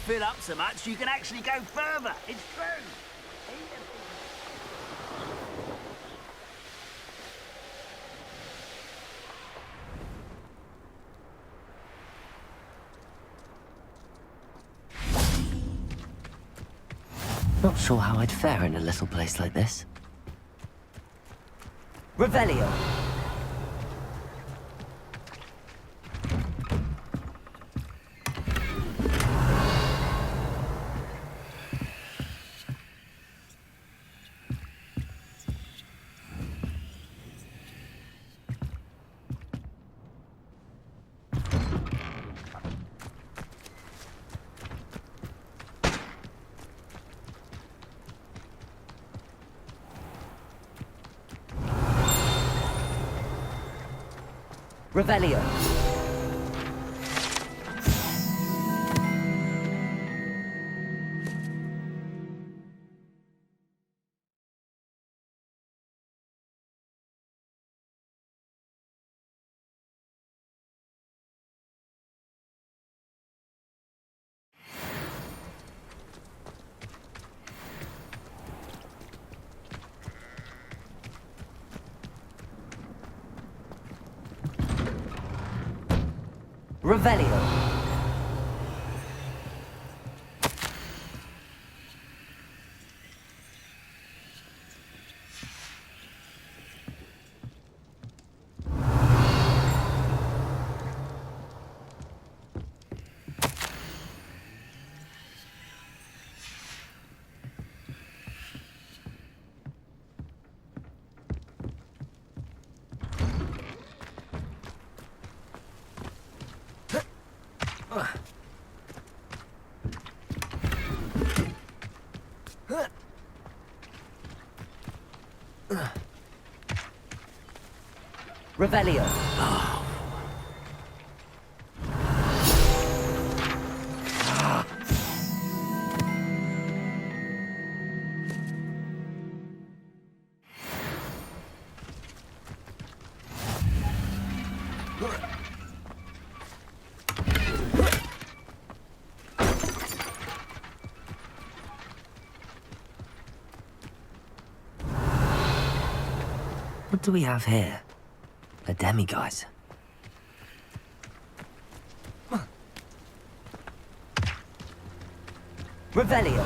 fill up so much you can actually go further. It's true. Not sure how I'd fare in a little place like this. Revelio. Revelio. Revelio. Revelio. What do we have here? A demiguise. Revelio.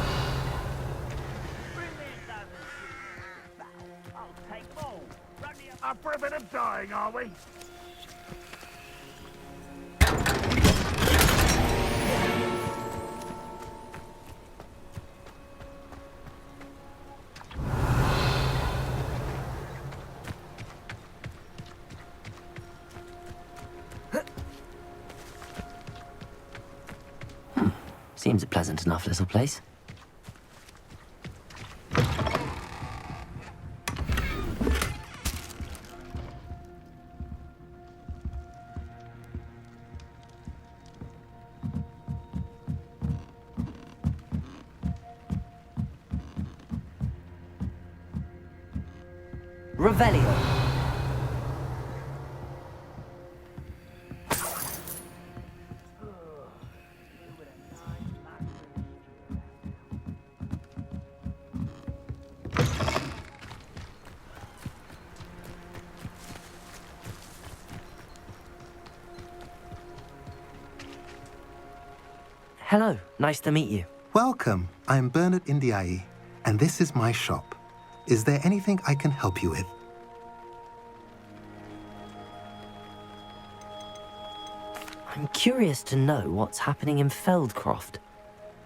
Up for a bit of dying, are we? Seems a pleasant enough little place. Revelio. Hello, nice to meet you. Welcome. I'm Bernard Indiai, and this is my shop. Is there anything I can help you with? I'm curious to know what's happening in Feldcroft.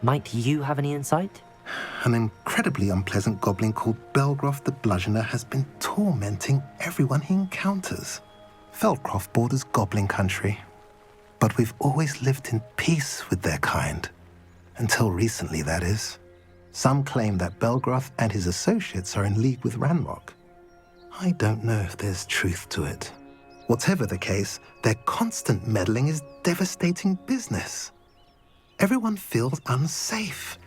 Might you have any insight? An incredibly unpleasant goblin called Belgroth the Bludgeoner has been tormenting everyone he encounters. Feldcroft borders goblin country, but we've always lived in peace with their kind. Until recently, that is. Some claim that Belgroth and his associates are in league with Ranrock. I don't know if there's truth to it. Whatever the case, their constant meddling is devastating business. Everyone feels unsafe.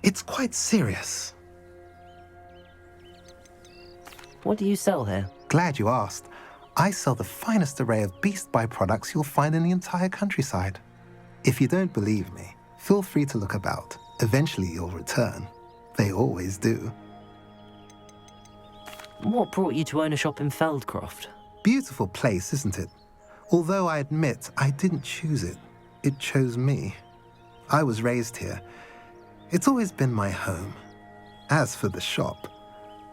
It's quite serious. What do you sell here? Glad you asked. I sell the finest array of Beast Buy products you'll find in the entire countryside. If you don't believe me, Feel free to look about. Eventually you'll return. They always do. What brought you to own a shop in Feldcroft? Beautiful place, isn't it? Although I admit I didn't choose it. It chose me. I was raised here. It's always been my home. As for the shop,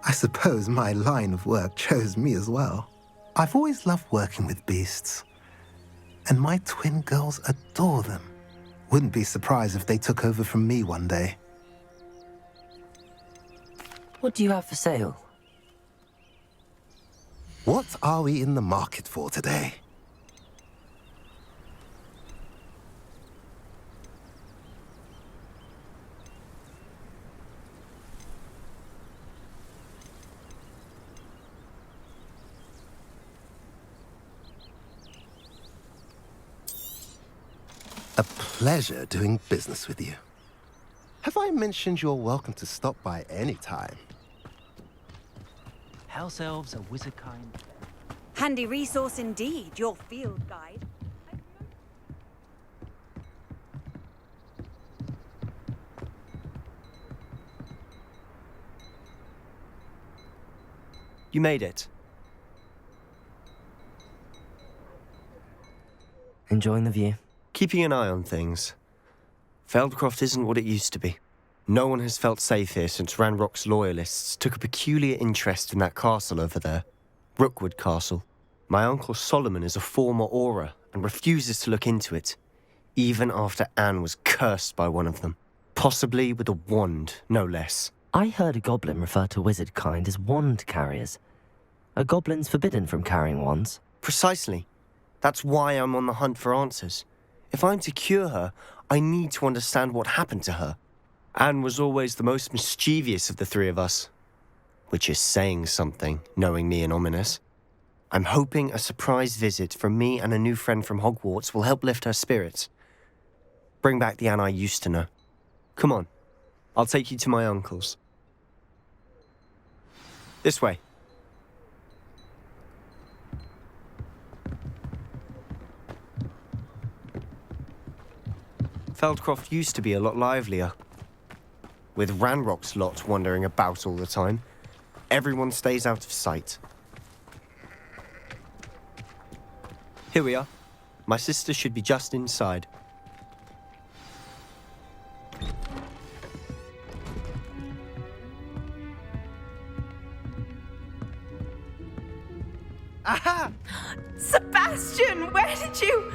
I suppose my line of work chose me as well. I've always loved working with beasts. And my twin girls adore them. Wouldn't be surprised if they took over from me one day. What do you have for sale? What are we in the market for today? A pleasure doing business with you. Have I mentioned you're welcome to stop by any time? House elves are wizard kind. Handy resource indeed, your field guide. You made it. Enjoying the view? Keeping an eye on things. Feldcroft isn't what it used to be. No one has felt safe here since Ranrock's loyalists took a peculiar interest in that castle over there. Rookwood Castle. My uncle Solomon is a former Auror and refuses to look into it, even after Anne was cursed by one of them. Possibly with a wand, no less. I heard a goblin refer to wizard kind as wand carriers. Are goblins forbidden from carrying wands? Precisely. That's why I'm on the hunt for answers. If I'm to cure her, I need to understand what happened to her. Anne was always the most mischievous of the three of us. Which is saying something, knowing me and Ominous. I'm hoping a surprise visit from me and a new friend from Hogwarts will help lift her spirits. Bring back the Anne I used to know. Come on, I'll take you to my uncle's. This way. Feldcroft used to be a lot livelier. With Ranrock's lot wandering about all the time, everyone stays out of sight. Here we are. My sister should be just inside. Aha! Sebastian, where did you...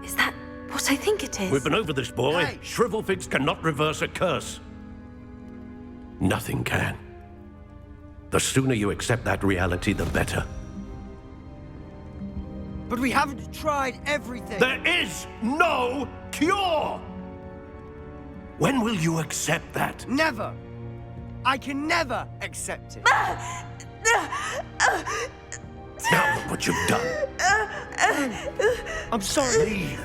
Is that what I think it is? We've been over this, boy. Hey. Shrivelfigs cannot reverse a curse. Nothing can. The sooner you accept that reality, the better. But we haven't tried everything. There is no cure! When will you accept that? Never. I can never accept it. Now look what you've done. I'm sorry. Leave.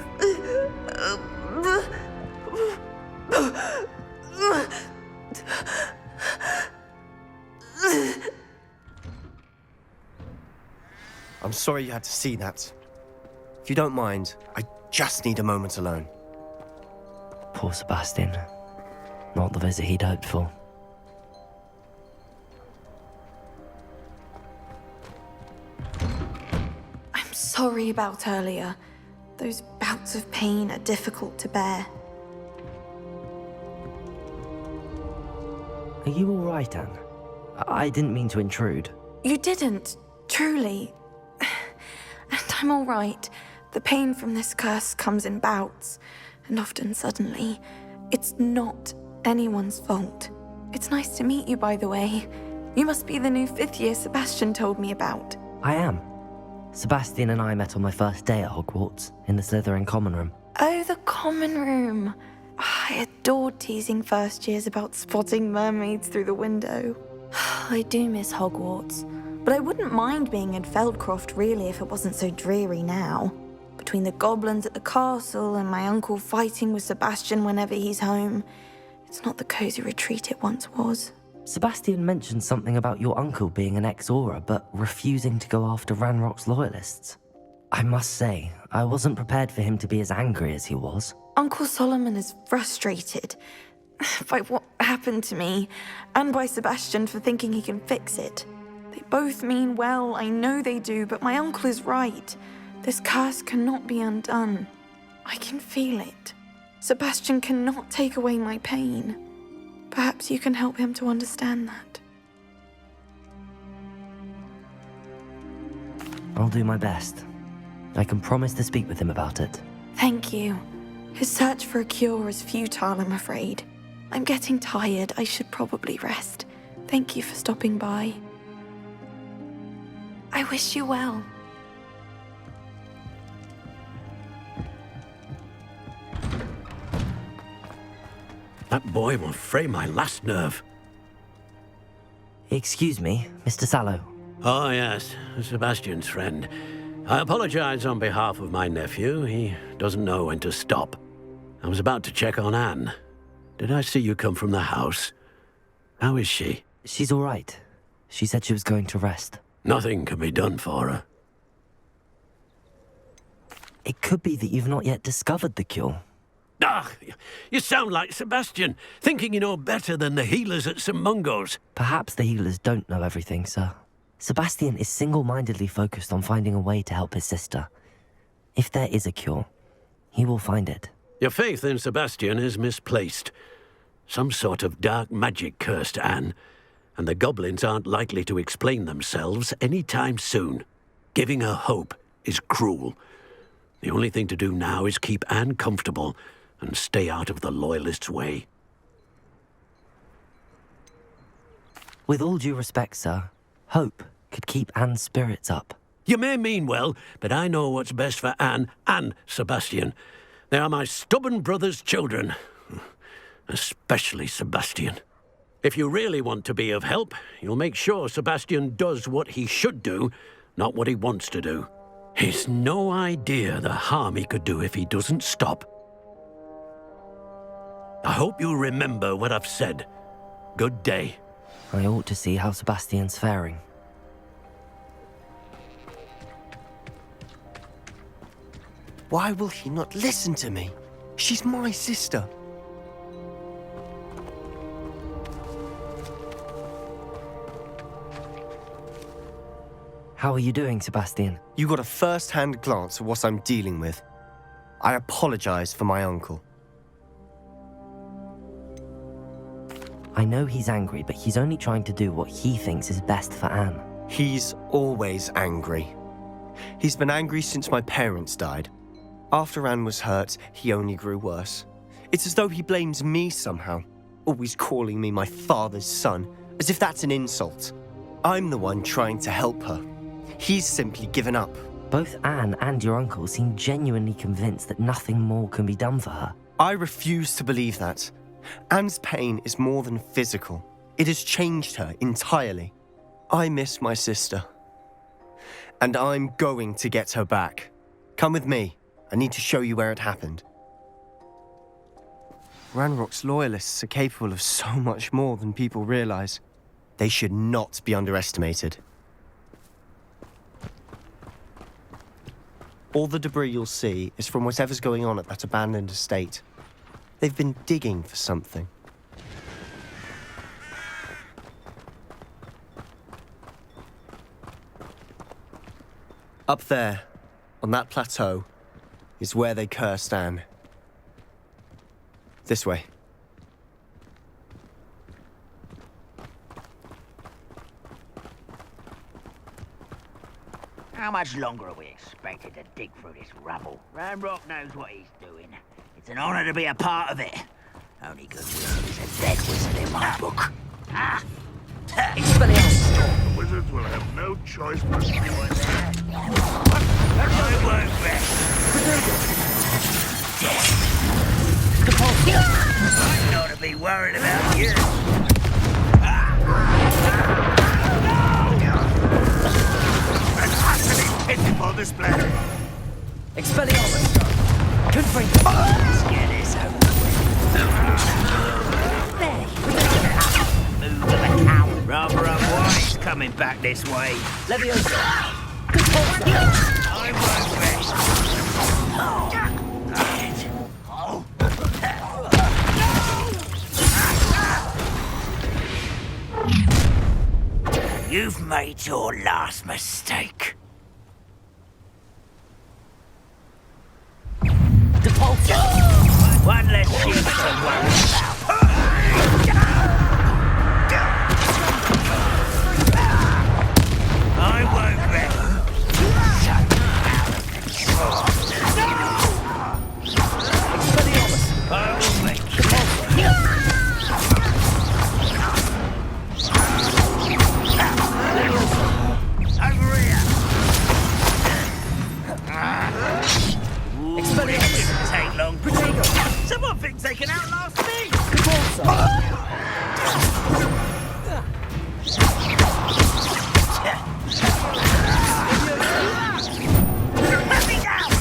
I'm sorry you had to see that. If you don't mind, I just need a moment alone. Poor Sebastian. Not the visit he'd hoped for. I'm sorry about earlier. Those bouts of pain are difficult to bear. Are you all right, Anne? I didn't mean to intrude. You didn't, truly. And I'm all right. The pain from this curse comes in bouts, and often suddenly. It's not anyone's fault. It's nice to meet you, by the way. You must be the new 5th year Sebastian told me about. I am. Sebastian and I met on my first day at Hogwarts, in the Slytherin common room. Oh, the common room. I adored teasing first years about spotting mermaids through the window. I do miss Hogwarts, but I wouldn't mind being in Feldcroft really if it wasn't so dreary now. Between the goblins at the castle and my uncle fighting with Sebastian whenever he's home, it's not the cozy retreat it once was. Sebastian mentioned something about your uncle being an ex-Auror, but refusing to go after Ranrock's loyalists. I must say, I wasn't prepared for him to be as angry as he was. Uncle Solomon is frustrated by what happened to me, and by Sebastian for thinking he can fix it. They both mean well, I know they do, but my uncle is right. This curse cannot be undone. I can feel it. Sebastian cannot take away my pain. Perhaps you can help him to understand that. I'll do my best. I can promise to speak with him about it. Thank you. His search for a cure is futile, I'm afraid. I'm getting tired. I should probably rest. Thank you for stopping by. I wish you well. That boy will fray my last nerve. Excuse me, Mr. Sallow. Oh, yes, Sebastian's friend. I apologize on behalf of my nephew. He doesn't know when to stop. I was about to check on Anne. Did I see you come from the house? How is she? She's all right. She said she was going to rest. Nothing can be done for her. It could be that you've not yet discovered the cure. Ah, you sound like Sebastian, thinking you know better than the healers at St. Mungo's. Perhaps the healers don't know everything, sir. Sebastian is single-mindedly focused on finding a way to help his sister. If there is a cure, he will find it. Your faith in Sebastian is misplaced. Some sort of dark magic cursed Anne, and the goblins aren't likely to explain themselves any time soon. Giving her hope is cruel. The only thing to do now is keep Anne comfortable and stay out of the Loyalists' way. With all due respect, sir, hope could keep Anne's spirits up. You may mean well, but I know what's best for Anne and Sebastian. They are my stubborn brother's children. Especially Sebastian. If you really want to be of help, you'll make sure Sebastian does what he should do, not what he wants to do. He's no idea the harm he could do if he doesn't stop. I hope you'll remember what I've said. Good day. I ought to see how Sebastian's faring. Why will he not listen to me? She's my sister. How are you doing, Sebastian? You got a first-hand glance at what I'm dealing with. I apologize for my uncle. I know he's angry, but he's only trying to do what he thinks is best for Anne. He's always angry. He's been angry since my parents died. After Anne was hurt, he only grew worse. It's as though he blames me somehow, always calling me my father's son, as if that's an insult. I'm the one trying to help her. He's simply given up. Both Anne and your uncle seem genuinely convinced that nothing more can be done for her. I refuse to believe that. Anne's pain is more than physical. It has changed her entirely. I miss my sister. And I'm going to get her back. Come with me. I need to show you where it happened. Ranrock's loyalists are capable of so much more than people realize. They should not be underestimated. All the debris you'll see is from whatever's going on at that abandoned estate. They've been digging for something. Up there, on that plateau, is where they cursed Anne. This way. How much longer are we expected to dig through this rubble? Ranrock knows what he's doing. It's an honor to be a part of it. Only good wizard is a dead wizard in my book. Ah! The wizards will have no choice but to do it. I won't rest. I'm not to be worried about you. An utterly pitiful display. Expelliarmus! Confront! Let's get this over with. Move of a cow. Rather unwise coming back this way. Leviosa! I won't rest. You've made your last mistake. One less ship to worry about. I won't let I will make over here. This didn't take long. Someone thinks they can outlast me. Let me down.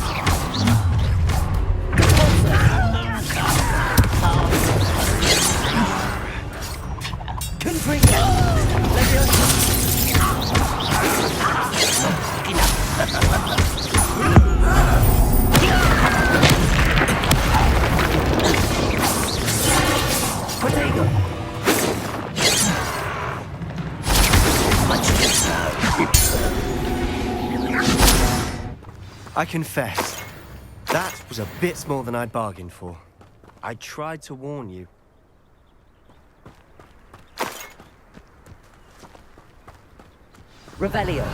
I confess, that was a bit more than I'd bargained for. I tried to warn you. Revelio.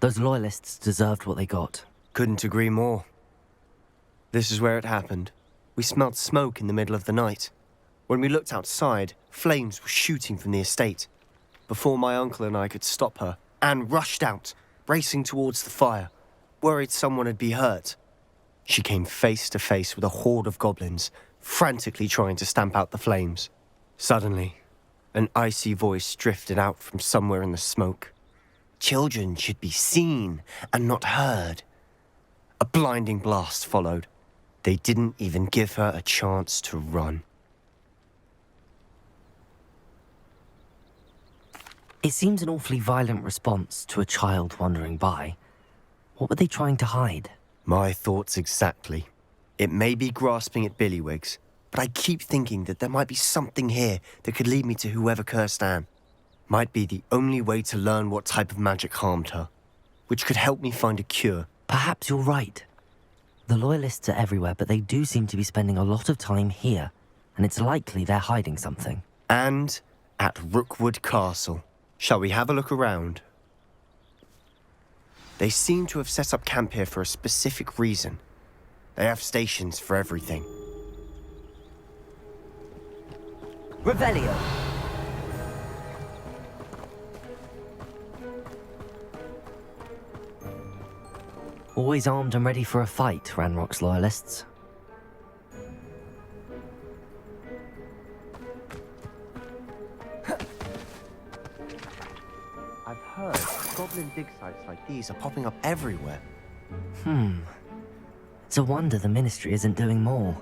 Those loyalists deserved what they got. Couldn't agree more. This is where it happened. We smelled smoke in the middle of the night. When we looked outside, flames were shooting from the estate. Before my uncle and I could stop her, Anne rushed out, racing towards the fire, worried someone had been hurt. She came face to face with a horde of goblins, frantically trying to stamp out the flames. Suddenly, an icy voice drifted out from somewhere in the smoke. Children should be seen and not heard. A blinding blast followed. They didn't even give her a chance to run. It seems an awfully violent response to a child wandering by. What were they trying to hide? My thoughts exactly. It may be grasping at billywhigs, but I keep thinking that there might be something here that could lead me to whoever cursed Anne. Might be the only way to learn what type of magic harmed her, which could help me find a cure. Perhaps you're right. The Loyalists are everywhere, but they do seem to be spending a lot of time here, and it's likely they're hiding something. And at Rookwood Castle. Shall we have a look around? They seem to have set up camp here for a specific reason. They have stations for everything. Revelio. Always armed and ready for a fight, Ranrock's Loyalists. I've heard goblin dig sites like these are popping up everywhere. It's a wonder the Ministry isn't doing more.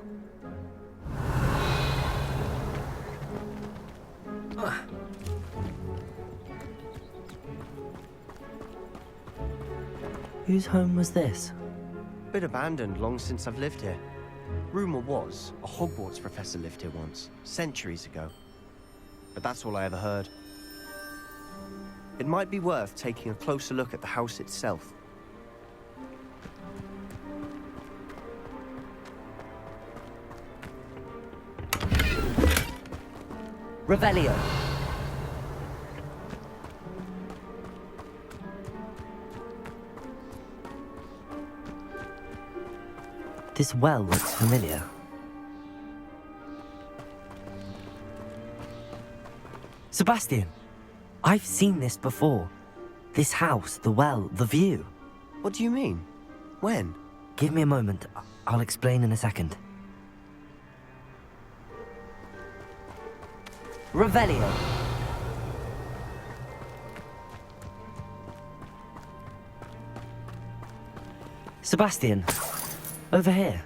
Whose home was this? Bit abandoned long since I've lived here. Rumour was a Hogwarts professor lived here once, centuries ago. But that's all I ever heard. It might be worth taking a closer look at the house itself. Revelio. This well looks familiar. Sebastian, I've seen this before. This house, the well, the view. What do you mean? When? Give me a moment. I'll explain in a second. Revelio. Sebastian, over here.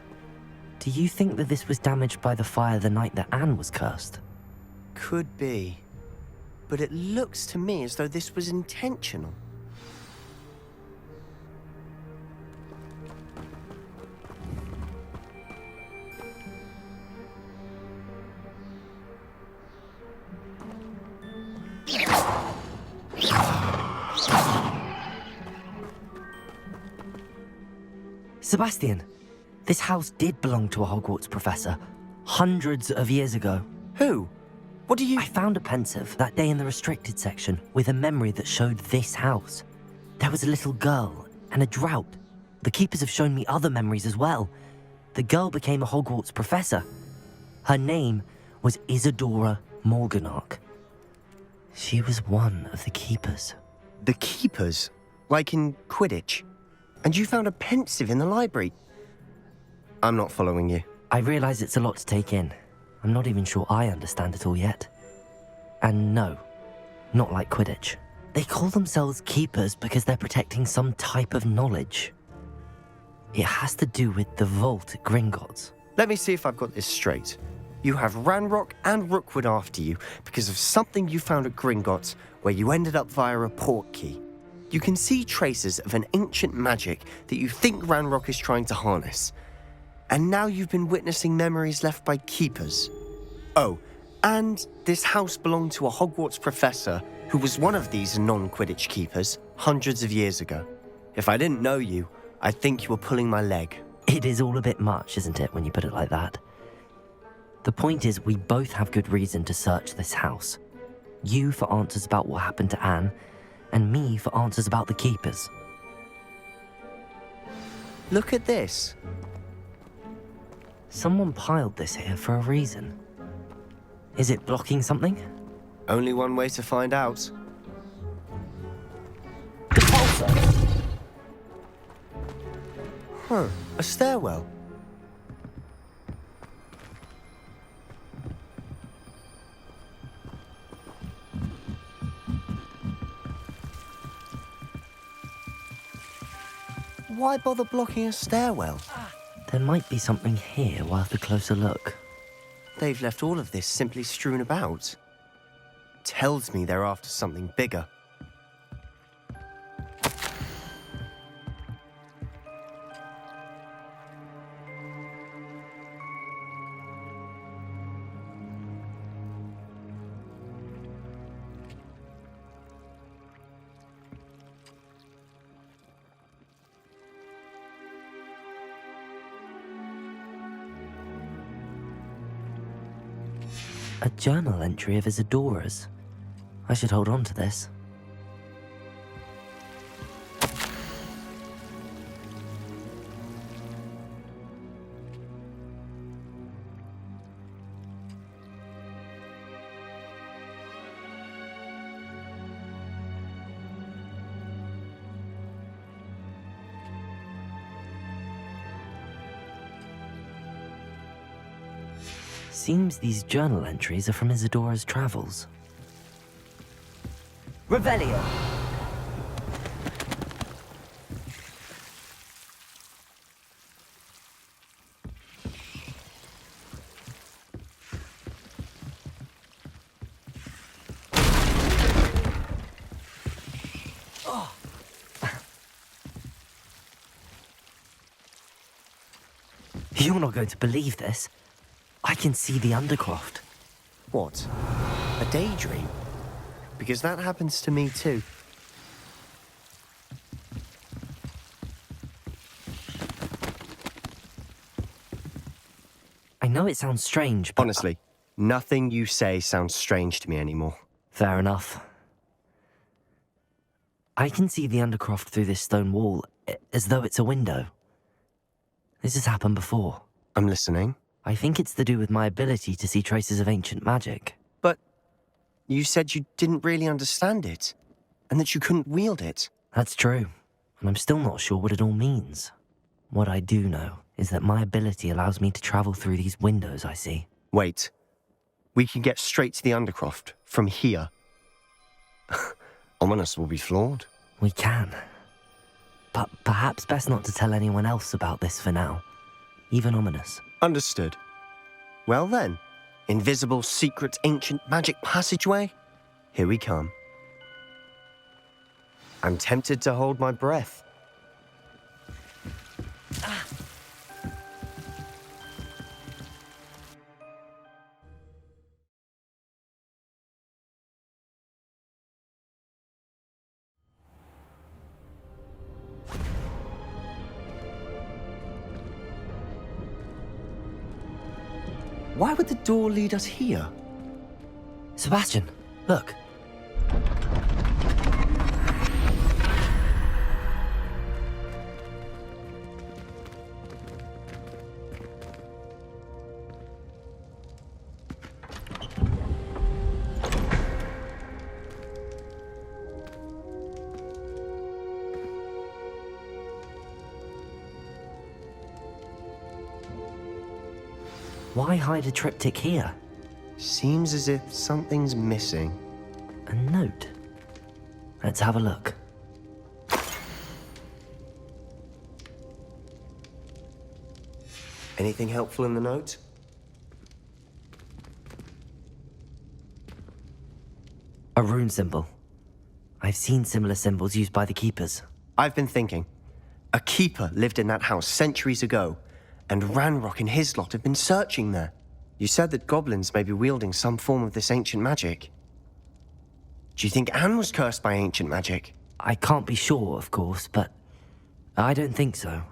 Do you think that this was damaged by the fire the night that Anne was cursed? Could be. but it looks to me as though this was intentional. Sebastian, this house did belong to a Hogwarts professor hundreds of years ago. Who? What do you... I found a pensive that day in the restricted section with a memory that showed this house. There was a little girl and a drought. The keepers have shown me other memories as well. The girl became a Hogwarts professor. Her name was Isadora Morganach. She was one of the keepers. The keepers? Like in Quidditch? And you found a pensive in the library? I'm not following you. I realize it's a lot to take in. I'm not even sure I understand it all yet. And no, not like Quidditch. They call themselves keepers because they're protecting some type of knowledge. It has to do with the vault at Gringotts. Let me see if I've got this straight. You have Ranrock and Rookwood after you because of something you found at Gringotts where you ended up via a portkey. You can see traces of an ancient magic that you think Ranrock is trying to harness. And now you've been witnessing memories left by keepers. Oh, and this house belonged to a Hogwarts professor who was one of these non-Quidditch keepers hundreds of years ago. If I didn't know you, I'd think you were pulling my leg. It is all a bit much, isn't it, when you put it like that? The point is, we both have good reason to search this house. You for answers about what happened to Anne, and me for answers about the keepers. Look at this. Someone piled this here for a reason. Is it blocking something? Only one way to find out. Huh, a stairwell. Why bother blocking a stairwell? There might be something here worth a closer look. They've left all of this simply strewn about. Tells me they're after something bigger. A journal entry of Isadora's. I should hold on to this. Seems these journal entries are from Isadora's travels. Revelio! You're not going to believe this. I can see the Undercroft. What? A daydream? Because that happens to me too. I know it sounds strange, but... Honestly, nothing you say sounds strange to me anymore. Fair enough. I can see the Undercroft through this stone wall, as though it's a window. This has happened before. I'm listening. I think it's to do with my ability to see traces of ancient magic. But you said you didn't really understand it, and that you couldn't wield it. That's true, and I'm still not sure what it all means. What I do know is that my ability allows me to travel through these windows I see. Wait. We can get straight to the Undercroft from here. Ominous will be flawed. We can. But perhaps best not to tell anyone else about this for now. Even Ominous. Understood. Well then, invisible, secret, ancient magic passageway? Here we come. I'm tempted to hold my breath. Why would the door lead us here? Sebastian, look. Why hide a triptych here? Seems as if something's missing. A note. Let's have a look. Anything helpful in the note? A rune symbol. I've seen similar symbols used by the keepers. I've been thinking. A keeper lived in that house centuries ago, and Ranrock and his lot have been searching there. You said that goblins may be wielding some form of this ancient magic. Do you think Anne was cursed by ancient magic? I can't be sure, of course, but I don't think so.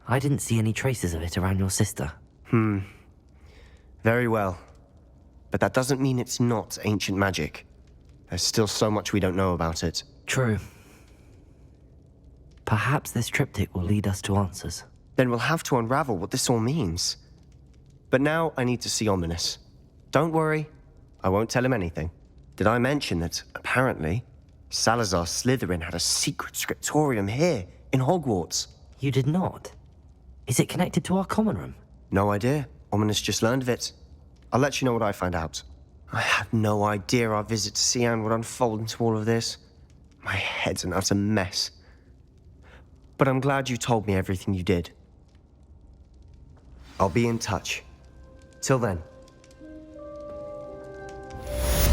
I didn't see any traces of it around your sister. Very well. But that doesn't mean it's not ancient magic. There's still so much we don't know about it. True. Perhaps this triptych will lead us to answers. Then we'll have to unravel what this all means. But now I need to see Ominous. Don't worry, I won't tell him anything. Did I mention that, apparently, Salazar Slytherin had a secret scriptorium here, in Hogwarts? You did not? Is it connected to our common room? No idea. Ominous just learned of it. I'll let you know what I find out. I had no idea our visit to see Anne would unfold into all of this. My head's an utter mess. But I'm glad you told me everything you did. I'll be in touch. Till then.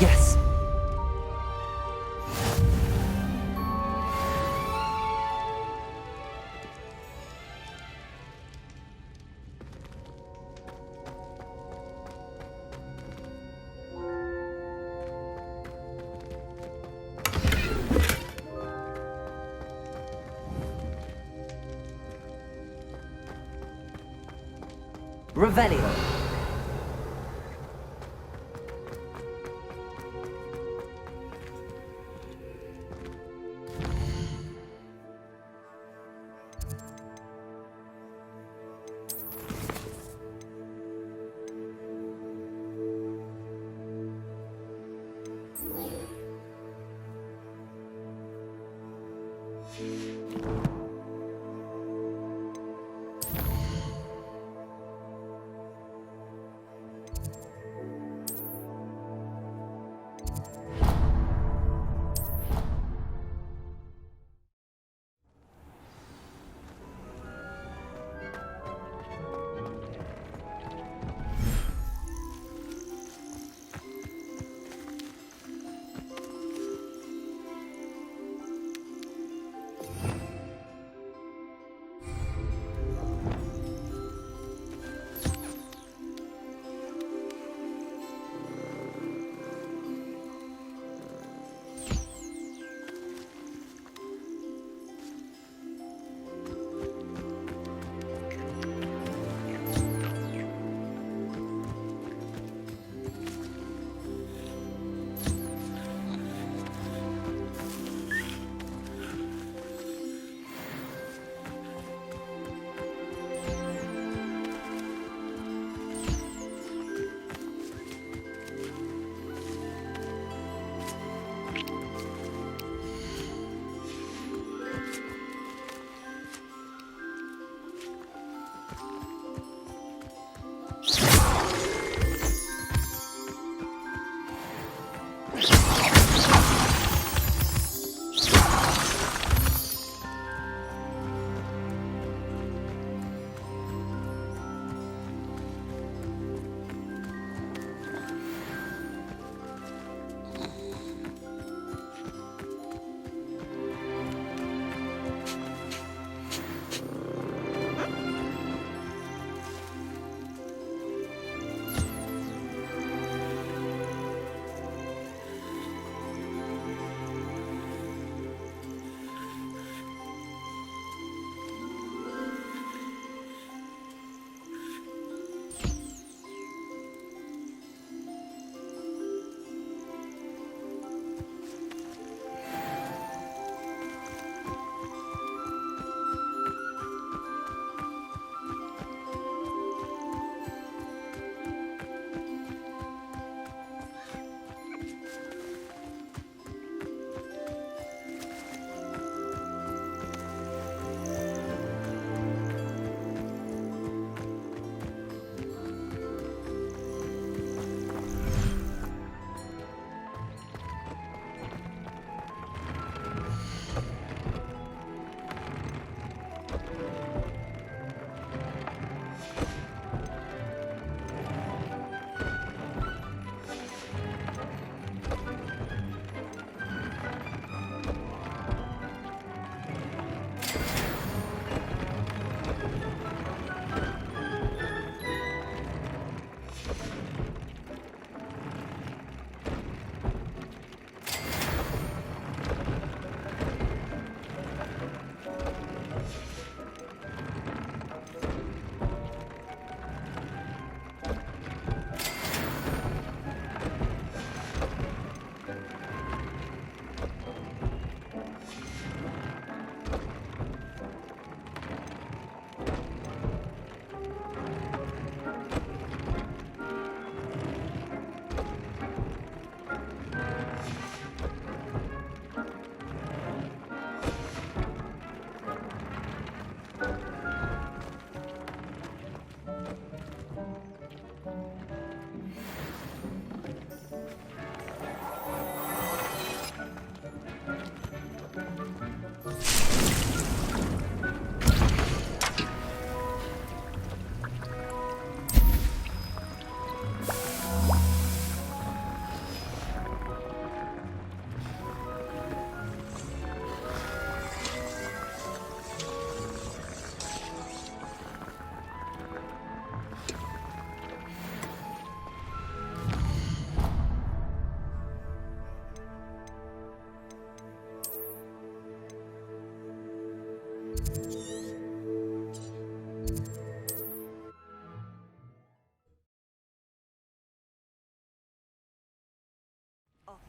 Yes! Revelio.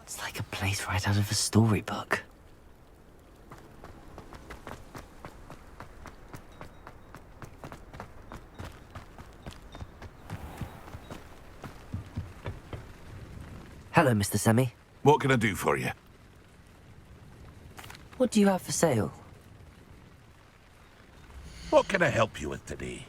It's like a place right out of a storybook. Hello, Mr. Semi. What can I do for you? What do you have for sale? What can I help you with today?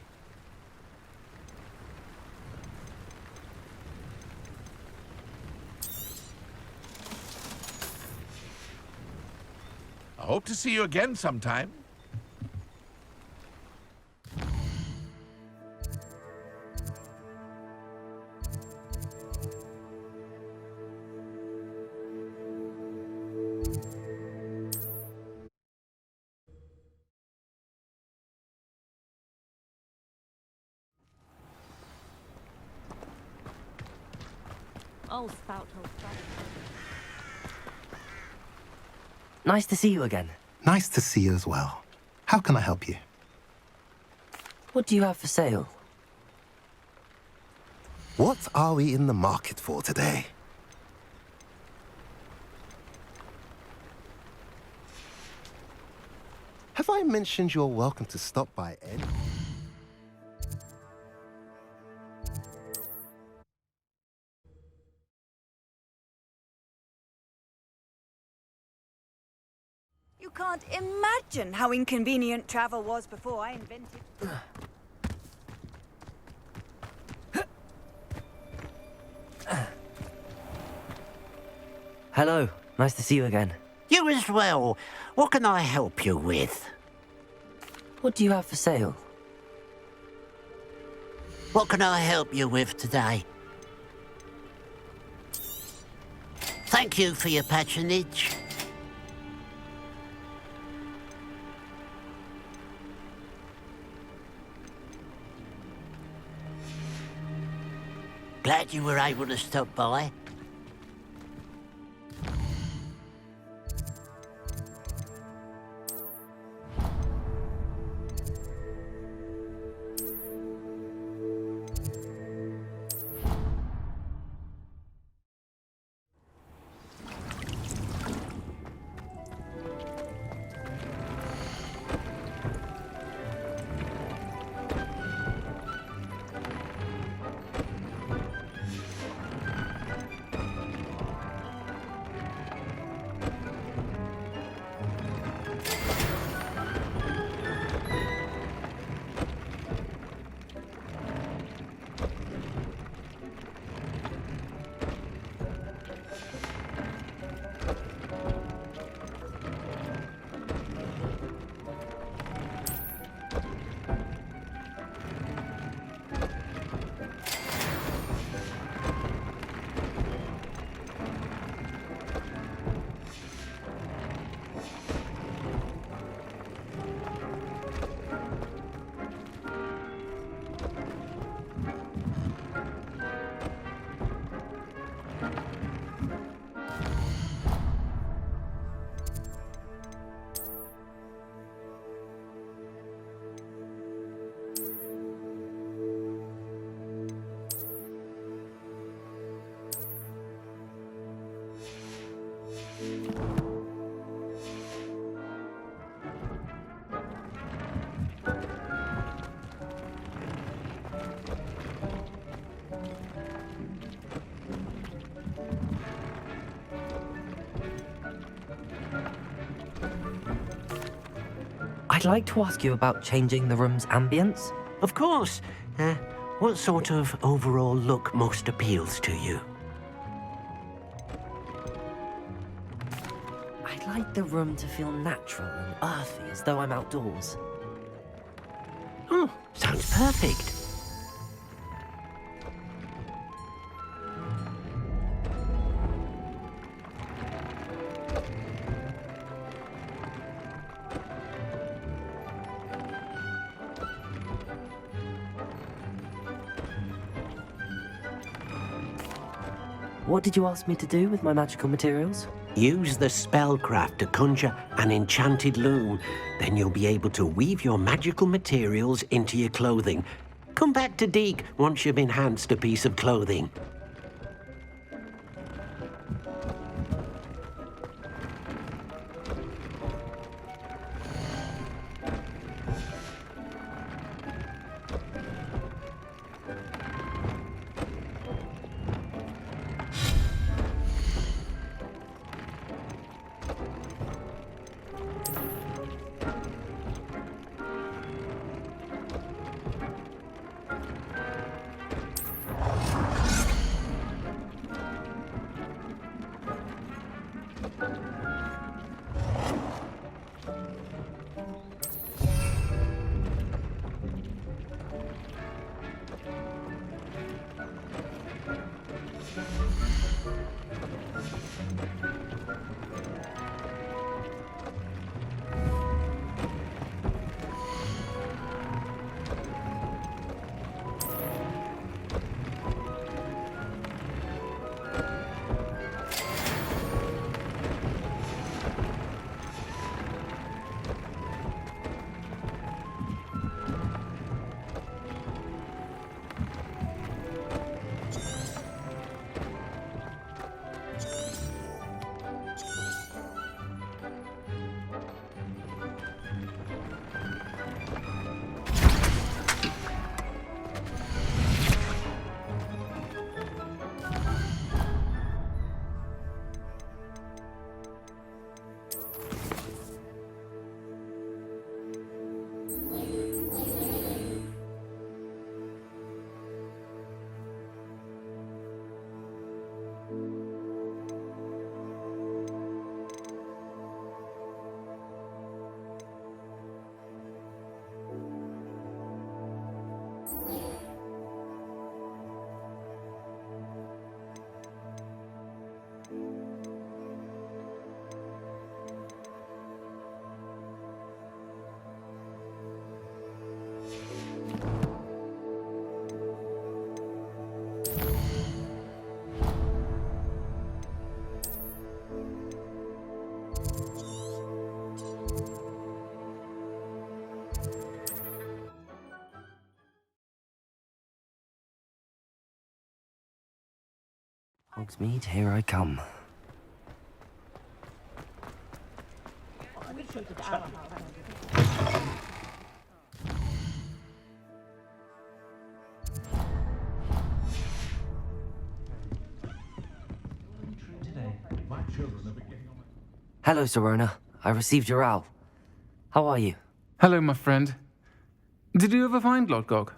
I hope to see you again sometime. Old spout, old spout. Nice to see you again. Nice to see you as well. How can I help you? What do you have for sale? What are we in the market for today? Have I mentioned you're welcome to stop by any... You can't imagine how inconvenient travel was before I invented... Hello. Nice to see you again. You as well. What can I help you with? What do you have for sale? What can I help you with today? Thank you for your patronage. Glad you were able to stop by. I'd like to ask you about changing the room's ambience. Of course. What sort of overall look most appeals to you? I'd like the room to feel natural and earthy, as though I'm outdoors. Oh, sounds perfect. What did you ask me to do with my magical materials? Use the spellcraft to conjure an enchanted loom. Then you'll be able to weave your magical materials into your clothing. Come back to Deke once you've enhanced a piece of clothing. Hogsmeade, here I come. Hello, Serona. I received your owl. How are you? Hello, my friend. Did you ever find Lodgok?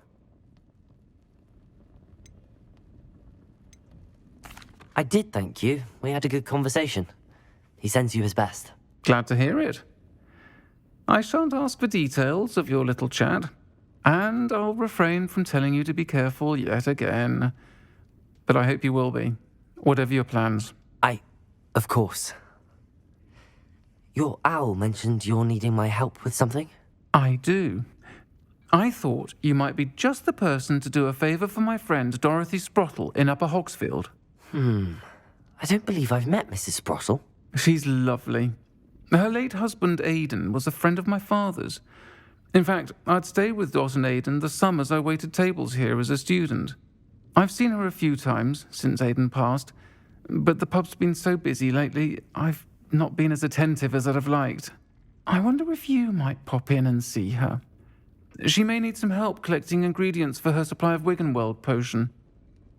I did, thank you. We had a good conversation. He sends you his best. Glad to hear it. I shan't ask for details of your little chat, and I'll refrain from telling you to be careful yet again. But I hope you will be, whatever your plans. Of course. Your owl mentioned you're needing my help with something? I do. I thought you might be just the person to do a favour for my friend Dorothy Sprottle in Upper Hogsfield. I don't believe I've met Mrs. Sprottle. She's lovely. Her late husband Aidan was a friend of my father's. In fact, I'd stay with Dot and Aidan the summers I waited tables here as a student. I've seen her a few times since Aidan passed, but the pub's been so busy lately, I've not been as attentive as I'd have liked. I wonder if you might pop in and see her. She may need some help collecting ingredients for her supply of Wiggenweld potion.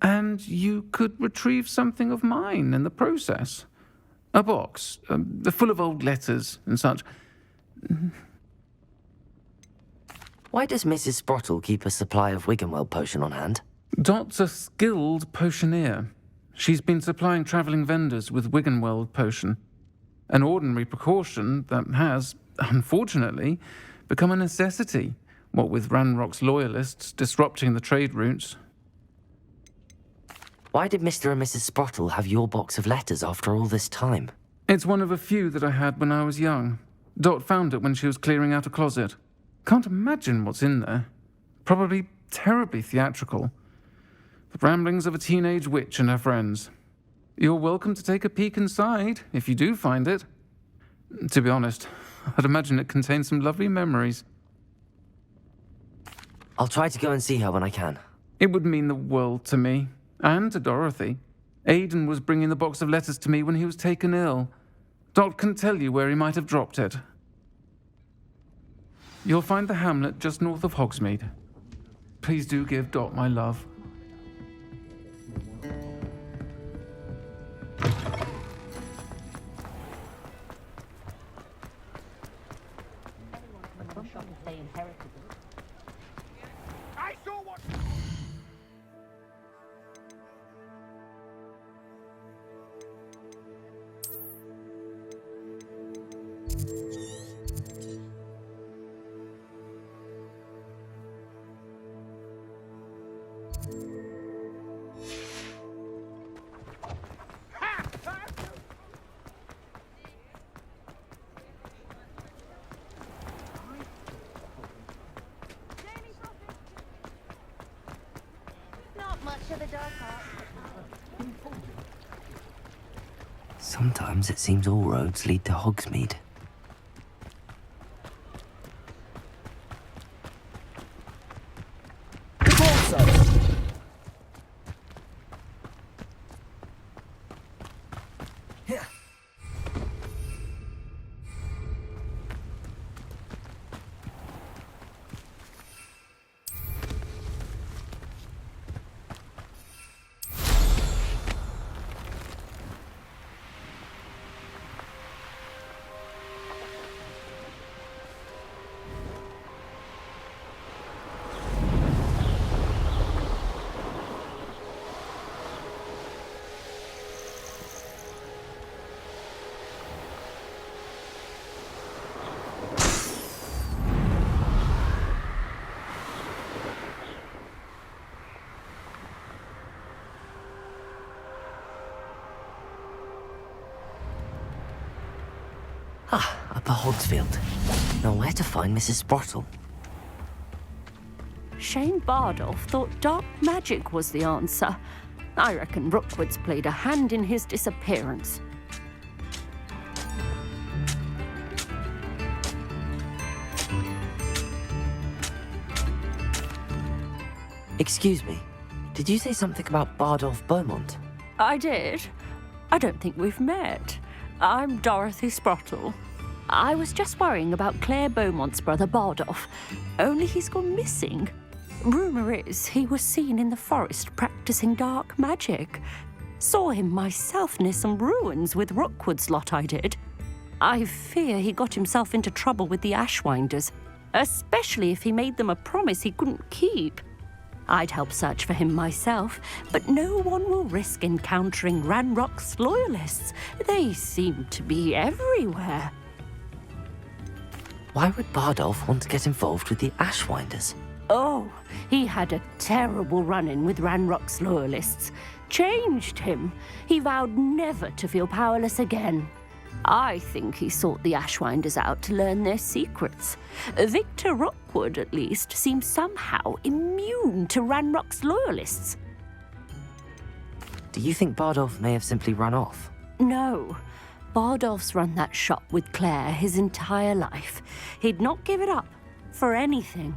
And you could retrieve something of mine in the process. A box, full of old letters and such. Why does Mrs. Sprottle keep a supply of Wiggenweld potion on hand? Dot's a skilled potioneer. She's been supplying travelling vendors with Wiggenweld potion. An ordinary precaution that has, unfortunately, become a necessity, what with Ranrock's loyalists disrupting the trade routes. Why did Mr. and Mrs. Sprottle have your box of letters after all this time? It's one of a few that I had when I was young. Dot found it when she was clearing out a closet. Can't imagine what's in there. Probably terribly theatrical. The ramblings of a teenage witch and her friends. You're welcome to take a peek inside, if you do find it. To be honest, I'd imagine it contains some lovely memories. I'll try to go and see her when I can. It would mean the world to me, and to Dorothy. Aidan was bringing the box of letters to me when he was taken ill. Dot can tell you where he might have dropped it. You'll find the hamlet just north of Hogsmeade. Please do give Dot my love. Sometimes it seems all roads lead to Hogsmeade. Upper Hogsfield. Now where to find Mrs. Sprottle? Shane Bardolph thought dark magic was the answer. I reckon Rookwood's played a hand in his disappearance. Excuse me, did you say something about Bardolph Beaumont? I did. I don't think we've met. I'm Dorothy Sprottle. I was just worrying about Claire Beaumont's brother Bardolph, only he's gone missing. Rumour is he was seen in the forest practicing dark magic. Saw him myself near some ruins with Rookwood's lot I did. I fear he got himself into trouble with the Ashwinders, especially if he made them a promise he couldn't keep. I'd help search for him myself, but no one will risk encountering Ranrock's loyalists. They seem to be everywhere. Why would Bardolph want to get involved with the Ashwinders? Oh, he had a terrible run-in with Ranrock's loyalists. Changed him. He vowed never to feel powerless again. I think he sought the Ashwinders out to learn their secrets. Victor Rookwood, at least, seems somehow immune to Ranrock's loyalists. Do you think Bardolph may have simply run off? No. Bardolph's run that shop with Claire his entire life. He'd not give it up for anything.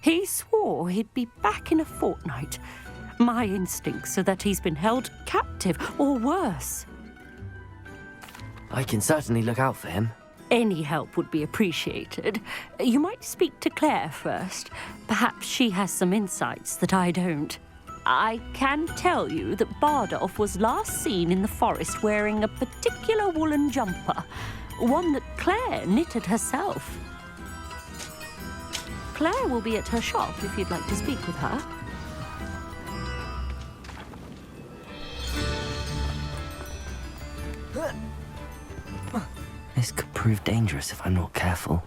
He swore he'd be back in a fortnight. My instincts are that he's been held captive, or worse. I can certainly look out for him. Any help would be appreciated. You might speak to Claire first. Perhaps she has some insights that I don't. I can tell you that Bardolph was last seen in the forest wearing a particular woolen jumper, one that Claire knitted herself. Claire will be at her shop if you'd like to speak with her. This could prove dangerous if I'm not careful.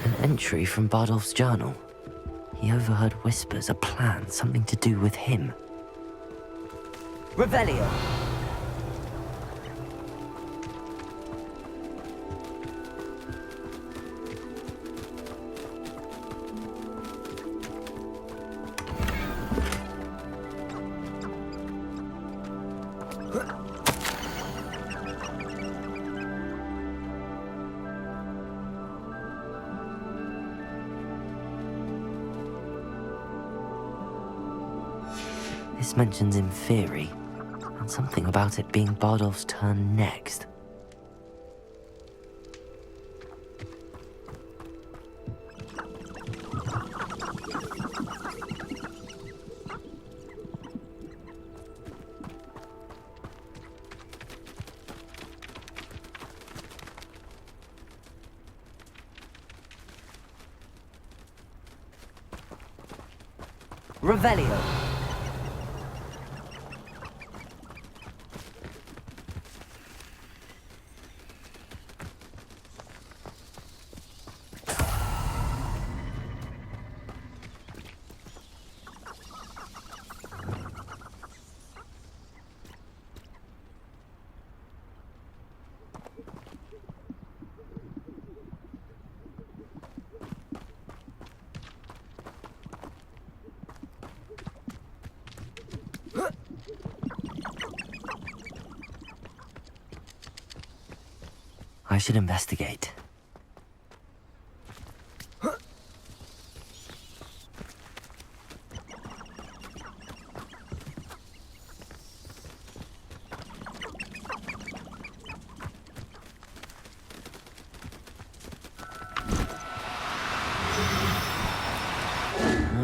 An entry from Bardolph's journal. He overheard whispers, a plan, something to do with him. Revelio! This mentions in theory, and something about it being Bardolph's turn next. Revelio. I should investigate. Oh,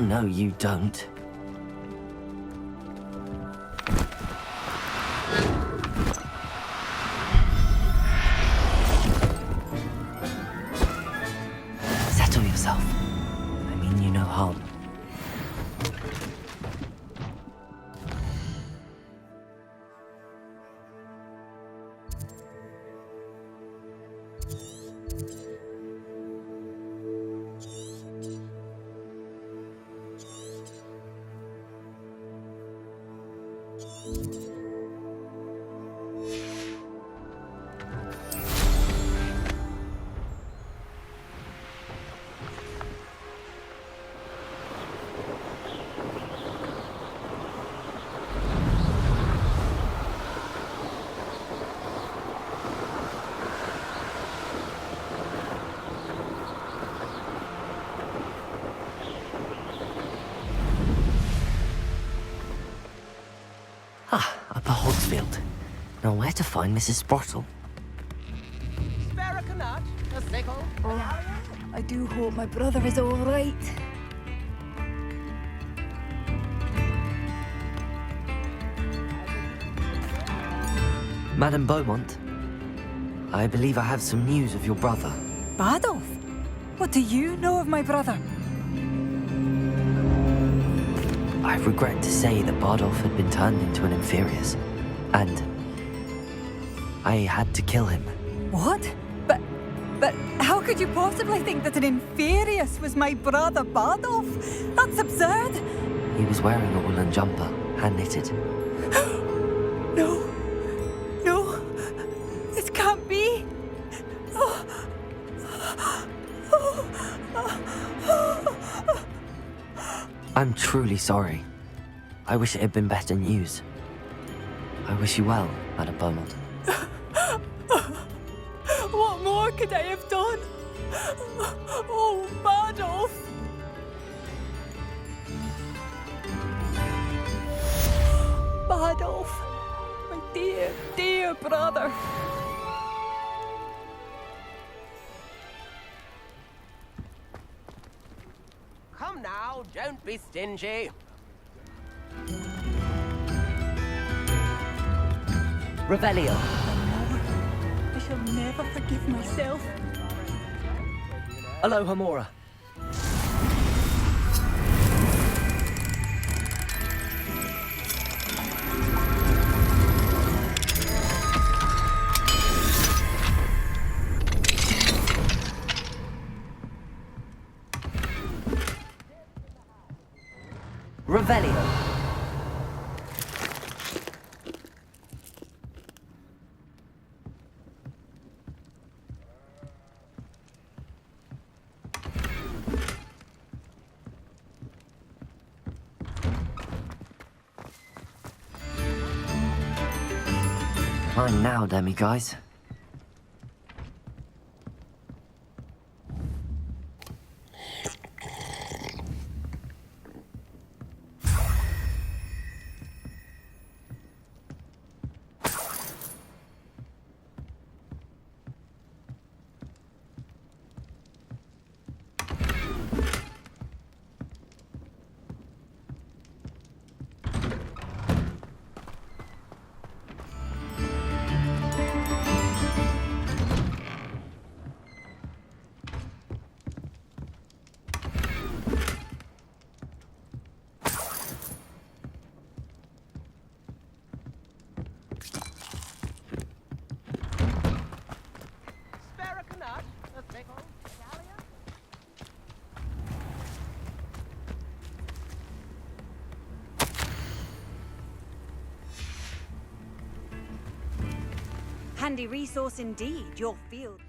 no, you don't. Upper Hogsfield. Now where to find Mrs. Sprottle? Oh, I do hope my brother is all right. Madame Beaumont, I believe I have some news of your brother. Bardolph? What do you know of my brother? I regret to say that Bardolph had been turned into an Inferius, and I had to kill him. What? But how could you possibly think that an Inferius was my brother Bardolph? That's absurd! He was wearing a woolen jumper, hand-knitted. No. No. This can't be. I'm truly sorry. I wish it had been better news. I wish you well, Madame Beaumont. What more could I have done? Oh, Bardolph! Bardolph, my dear, dear brother. Come now, don't be stingy. Revelio. I shall never forgive myself. Hello, Hamora. Revelio. Mine now, Demi guys. Handy resource indeed, your field.